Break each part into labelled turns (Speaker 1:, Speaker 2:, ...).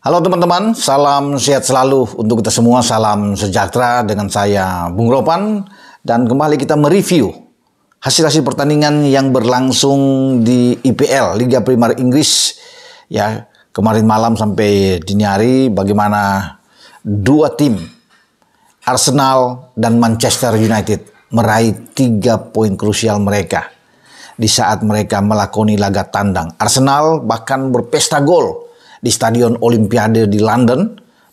Speaker 1: Halo teman-teman, salam sehat selalu untuk kita semua, salam sejahtera dengan saya Bung Ropan. Dan kembali kita mereview hasil-hasil pertandingan yang berlangsung di IPL, Liga Primer Inggris. Ya, kemarin malam sampai dini hari bagaimana dua tim, Arsenal dan Manchester United, meraih 3 poin krusial mereka di saat mereka melakoni laga tandang. Arsenal bahkan berpesta gol di Stadion Olimpiade di London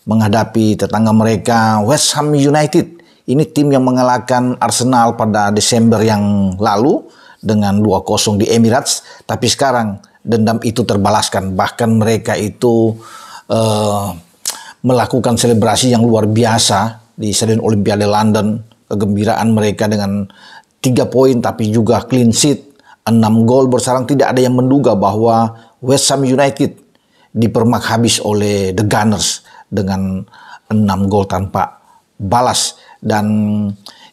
Speaker 1: menghadapi tetangga mereka West Ham United. Ini tim yang mengalahkan Arsenal pada Desember yang lalu dengan 2-0 di Emirates. Tapi sekarang dendam itu terbalaskan. Bahkan mereka itu melakukan selebrasi yang luar biasa di Stadion Olimpiade London. Kegembiraan mereka dengan 3 poin tapi juga clean sheet, 6 gol bersarang. Tidak ada yang menduga bahwa West Ham United dipermak habis oleh The Gunners dengan 6 gol tanpa balas. Dan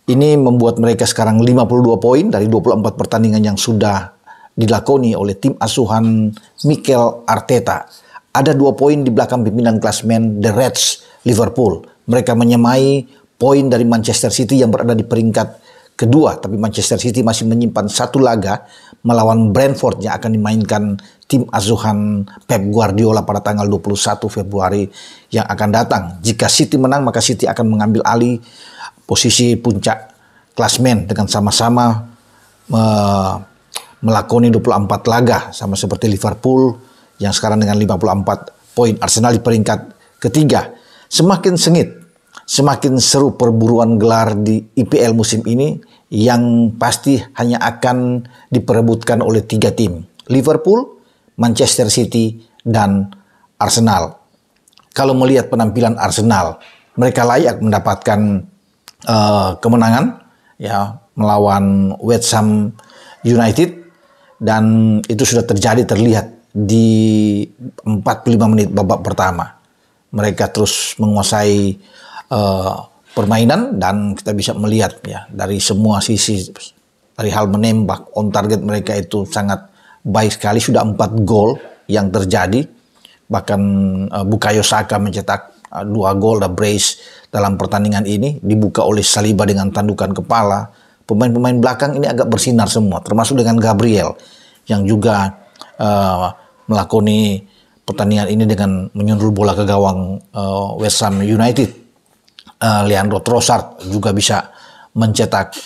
Speaker 1: ini membuat mereka sekarang 52 poin dari 24 pertandingan yang sudah dilakoni oleh tim asuhan Mikel Arteta. Ada 2 poin di belakang pimpinan klasmen The Reds Liverpool. Mereka menyamai poin dari Manchester City yang berada di peringkat kedua. Tapi Manchester City masih menyimpan satu laga melawan Brentford yang akan dimainkan tim asuhan Pep Guardiola pada tanggal 21 Februari yang akan datang. Jika City menang, maka City akan mengambil alih posisi puncak klasmen dengan sama-sama melakoni 24 laga, sama seperti Liverpool yang sekarang dengan 54 poin. Arsenal di peringkat ketiga. Semakin sengit, semakin seru perburuan gelar di IPL musim ini yang pasti hanya akan diperebutkan oleh 3 tim. Liverpool, Manchester City, dan Arsenal. Kalau melihat penampilan Arsenal, mereka layak mendapatkan kemenangan ya melawan West Ham United, dan itu sudah terlihat di 45 menit babak pertama. Mereka terus menguasai permainan dan kita bisa melihat ya dari semua sisi, dari hal menembak, on target mereka itu sangat baik sekali. Sudah 4 gol yang terjadi. Bahkan Bukayo Saka mencetak 2 gol dan brace dalam pertandingan ini. Dibuka oleh Saliba dengan tandukan kepala. Pemain-pemain belakang ini agak bersinar semua. Termasuk dengan Gabriel yang juga melakoni pertandingan ini dengan menyundul bola ke gawang West Ham United. Leandro Trossard juga bisa mencetak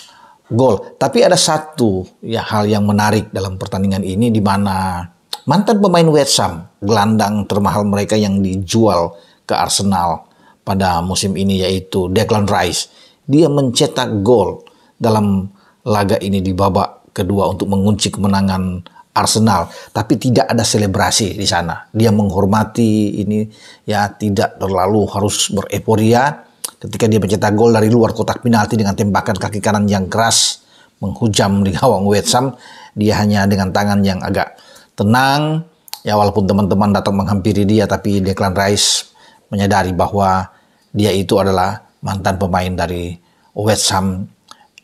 Speaker 1: gol. Tapi ada satu ya hal yang menarik dalam pertandingan ini, di mana mantan pemain West Ham, gelandang termahal mereka yang dijual ke Arsenal pada musim ini, yaitu Declan Rice. Dia mencetak gol dalam laga ini di babak kedua untuk mengunci kemenangan Arsenal. Tapi tidak ada selebrasi di sana. Dia menghormati ini ya, tidak terlalu harus bereporia. Ketika dia mencetak gol dari luar kotak penalti dengan tembakan kaki kanan yang keras menghujam di gawang West Ham, dia hanya dengan tangan yang agak tenang. Ya, walaupun teman-teman datang menghampiri dia, tapi Declan Rice menyadari bahwa dia itu adalah mantan pemain dari West Ham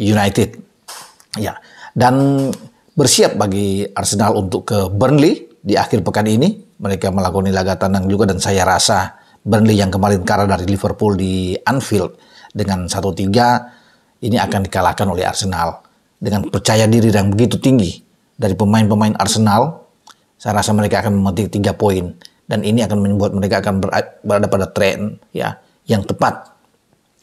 Speaker 1: United. Ya, dan bersiap bagi Arsenal untuk ke Burnley di akhir pekan ini. Mereka melakoni laga tandang juga, dan saya rasa Burnley yang kemarin kalah dari Liverpool di Anfield dengan 1-3 ini akan dikalahkan oleh Arsenal. Dengan percaya diri yang begitu tinggi dari pemain-pemain Arsenal, saya rasa mereka akan memetik 3 poin, dan ini akan membuat mereka akan berada pada tren ya yang tepat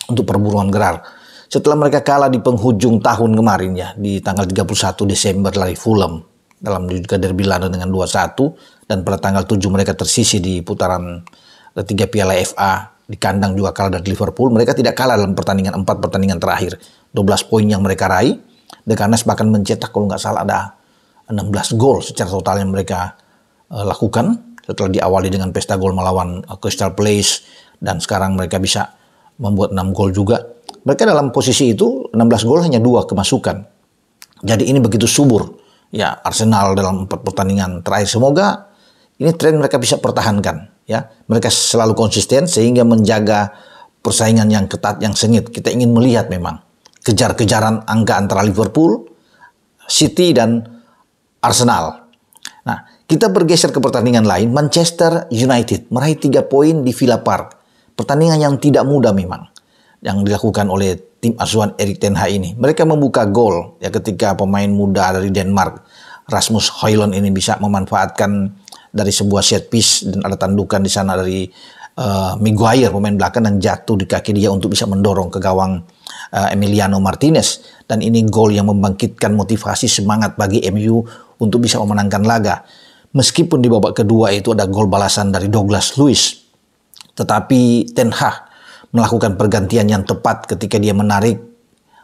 Speaker 1: untuk perburuan gelar. Setelah mereka kalah di penghujung tahun kemarin ya, di tanggal 31 Desember dari Fulham dalam juga derby London dengan 2-1, dan pada tanggal 7 mereka tersisih di putaran ketiga Piala FA, di kandang juga kalah dari Liverpool. Mereka tidak kalah dalam 4 pertandingan terakhir. 12 poin yang mereka raih. The Gunners bahkan mencetak kalau nggak salah ada 16 gol secara total yang mereka lakukan setelah diawali dengan pesta gol melawan Crystal Palace, dan sekarang mereka bisa membuat 6 gol juga. Mereka dalam posisi itu 16 gol hanya 2 kemasukan. Jadi ini begitu subur ya Arsenal dalam 4 pertandingan terakhir. Semoga ini tren mereka bisa pertahankan ya. Mereka selalu konsisten sehingga menjaga persaingan yang ketat, yang sengit. Kita ingin melihat memang kejar-kejaran angka antara Liverpool, City, dan Arsenal. Nah, Kita bergeser ke pertandingan lain. Manchester United meraih 3 poin di Villa Park. Pertandingan yang tidak mudah memang yang dilakukan oleh tim asuhan Erik ten Hag ini. Mereka membuka gol ya ketika pemain muda dari Denmark Rasmus Højlund ini bisa memanfaatkan dari sebuah set piece dan ada tandukan di sana dari Maguire pemain belakang dan jatuh di kaki dia untuk bisa mendorong ke gawang Emiliano Martinez, dan ini gol yang membangkitkan motivasi semangat bagi MU untuk bisa memenangkan laga. Meskipun di babak kedua itu ada gol balasan dari Douglas Luiz, tetapi Ten Hag melakukan pergantian yang tepat ketika dia menarik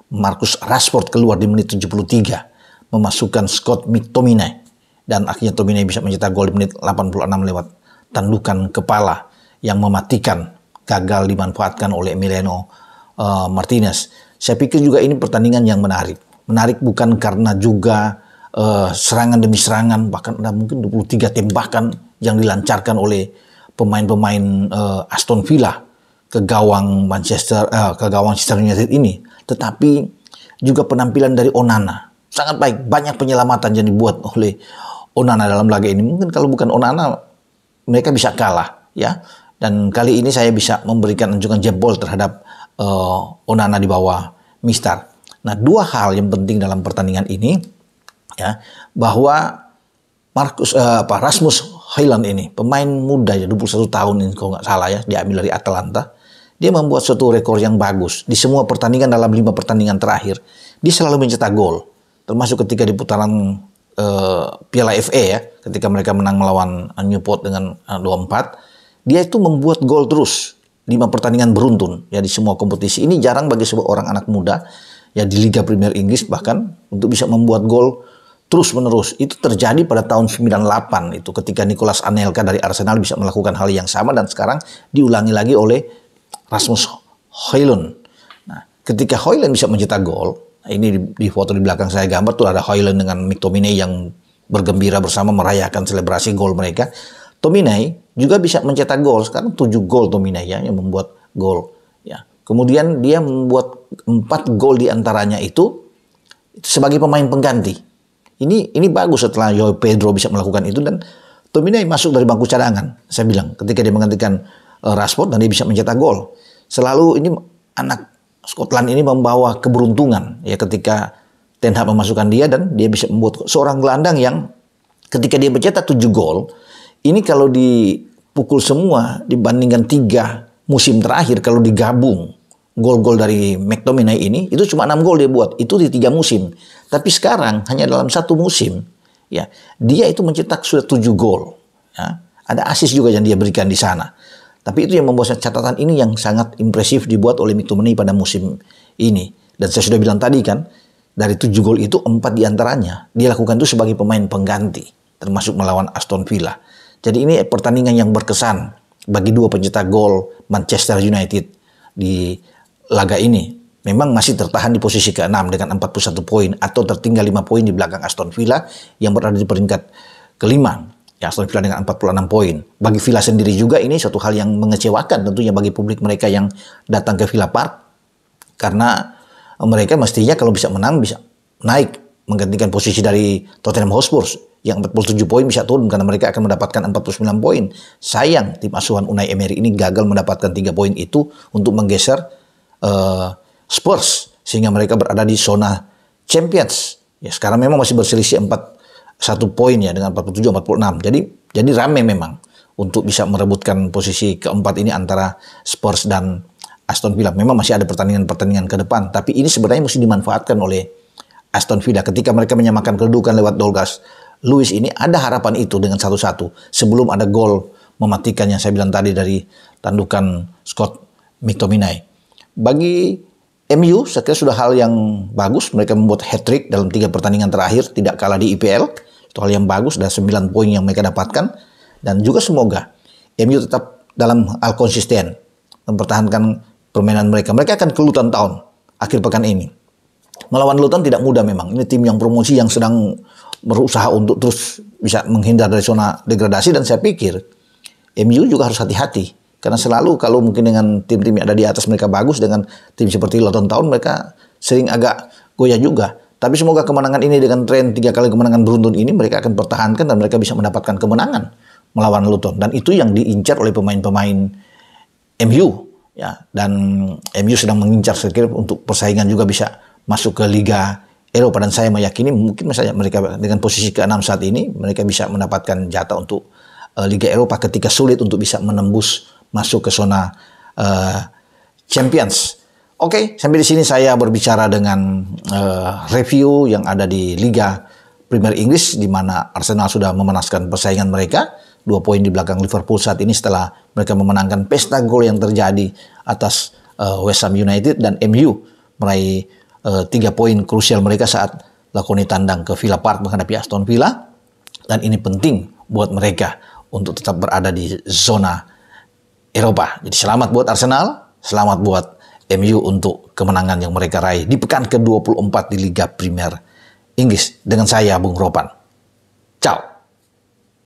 Speaker 1: Marcus Rashford keluar di menit 73, memasukkan Scott McTominay, dan akhirnya Tominay bisa mencetak gol di menit 86 lewat tandukan kepala yang mematikan, gagal dimanfaatkan oleh Emiliano Martinez. Saya pikir juga ini pertandingan yang menarik. Menarik bukan karena juga serangan demi serangan, bahkan ada mungkin 23 tembakan yang dilancarkan oleh pemain-pemain Aston Villa ke gawang Manchester United ini, tetapi juga penampilan dari Onana sangat baik. Banyak penyelamatan yang dibuat oleh Onana dalam laga ini. Mungkin kalau bukan Onana mereka bisa kalah ya. Dan kali ini saya bisa memberikan anjungan jempol terhadap Onana di bawah Mistar. Nah, 2 hal yang penting dalam pertandingan ini ya, bahwa Rasmus Højlund ini pemain muda ya, 21 tahun ini kalau nggak salah ya, diambil dari Atalanta. Dia membuat suatu rekor yang bagus di semua pertandingan. Dalam 5 pertandingan terakhir dia selalu mencetak gol, termasuk ketika di putaran Piala FA ya, ketika mereka menang melawan Newport dengan 2-4, dia itu membuat gol terus 5 pertandingan beruntun ya di semua kompetisi. Ini jarang bagi sebuah orang anak muda ya di Liga Premier Inggris bahkan untuk bisa membuat gol terus menerus. Itu terjadi pada tahun 98 itu ketika Nicolas Anelka dari Arsenal bisa melakukan hal yang sama, dan sekarang diulangi lagi oleh Rasmus Højlund. Nah, ketika Højlund bisa mencetak gol, ini di foto di belakang saya gambar tuh ada Højlund dengan McTominay yang bergembira bersama merayakan selebrasi gol mereka. Tominay juga bisa mencetak gol. Sekarang 7 gol Tominay ya yang membuat gol ya. Kemudian dia membuat 4 gol di antaranya itu sebagai pemain pengganti. Ini bagus setelah Joao Pedro bisa melakukan itu, dan Tominay masuk dari bangku cadangan. Saya bilang ketika dia menggantikan Rashford dan dia bisa mencetak gol. Selalu ini anak Scotland ini membawa keberuntungan ya ketika Ten Hag memasukkan dia, dan dia bisa membuat seorang gelandang yang ketika dia mencetak 7 gol, ini kalau dipukul semua dibandingkan 3 musim terakhir, kalau digabung gol-gol dari McTominay ini, itu cuma 6 gol dia buat. Itu di 3 musim. Tapi sekarang hanya dalam 1 musim, ya dia itu mencetak sudah 7 gol. Ya. Ada assist juga yang dia berikan di sana. Tapi itu yang membuat catatan ini yang sangat impresif dibuat oleh McTominay pada musim ini. Dan saya sudah bilang tadi kan, dari 7 gol itu 4 diantaranya dia lakukan itu sebagai pemain pengganti, termasuk melawan Aston Villa. Jadi ini pertandingan yang berkesan bagi 2 pencetak gol Manchester United di laga ini. Memang masih tertahan di posisi ke-6 dengan 41 poin atau tertinggal 5 poin di belakang Aston Villa yang berada di peringkat ke-5. Ya, Aston Villa dengan 46 poin. Bagi Villa sendiri juga ini suatu hal yang mengecewakan tentunya bagi publik mereka yang datang ke Villa Park, karena mereka mestinya kalau bisa menang bisa naik menggantikan posisi dari Tottenham Hotspur yang 47 poin bisa turun karena mereka akan mendapatkan 49 poin. Sayang tim asuhan Unai Emery ini gagal mendapatkan 3 poin itu untuk menggeser Spurs sehingga mereka berada di zona Champions. Ya, sekarang memang masih berselisih 1 poin ya dengan 47-46. Jadi rame memang untuk bisa merebutkan posisi keempat ini antara Spurs dan Aston Villa. Memang masih ada pertandingan-pertandingan ke depan, tapi ini sebenarnya mesti dimanfaatkan oleh Aston Villa. Ketika mereka menyamakan kedudukan lewat Douglas Luiz ini, ada harapan itu dengan 1-1 sebelum ada gol mematikan yang saya bilang tadi dari tandukan Scott McTominay. Bagi MU saya kira sudah hal yang bagus, mereka membuat hat-trick dalam 3 pertandingan terakhir, tidak kalah di IPL. Itu hal yang bagus, dan 9 poin yang mereka dapatkan. Dan juga semoga MU tetap dalam hal konsisten mempertahankan permainan mereka. Mereka akan ke Luton Town akhir pekan ini. Melawan Luton tidak mudah memang. Ini tim yang promosi yang sedang berusaha untuk terus bisa menghindar dari zona degradasi, dan saya pikir MU juga harus hati-hati. Karena selalu kalau mungkin dengan tim-tim yang ada di atas mereka bagus, dengan tim seperti Luton Town mereka sering agak goyah juga. Tapi semoga kemenangan ini dengan tren 3 kali kemenangan beruntun ini mereka akan pertahankan dan mereka bisa mendapatkan kemenangan melawan Luton. Dan itu yang diincar oleh pemain-pemain MU. Ya, dan MU sedang mengincar sekira untuk persaingan juga bisa masuk ke Liga Eropa. Dan saya meyakini mungkin misalnya mereka dengan posisi ke-6 saat ini, mereka bisa mendapatkan jatah untuk Liga Eropa ketika sulit untuk bisa menembus masuk ke zona Champions. Oke, sampai di sini saya berbicara dengan review yang ada di Liga Premier Inggris, di mana Arsenal sudah memenaskan persaingan mereka 2 poin di belakang Liverpool saat ini setelah mereka memenangkan pesta gol yang terjadi atas West Ham United, dan MU meraih 3 poin krusial mereka saat lakoni tandang ke Villa Park menghadapi Aston Villa, dan ini penting buat mereka untuk tetap berada di zona Eropa. Jadi selamat buat Arsenal, selamat buat MU untuk kemenangan yang mereka raih di pekan ke-24 di Liga Premier Inggris. Dengan saya, Bung Ropan. Ciao.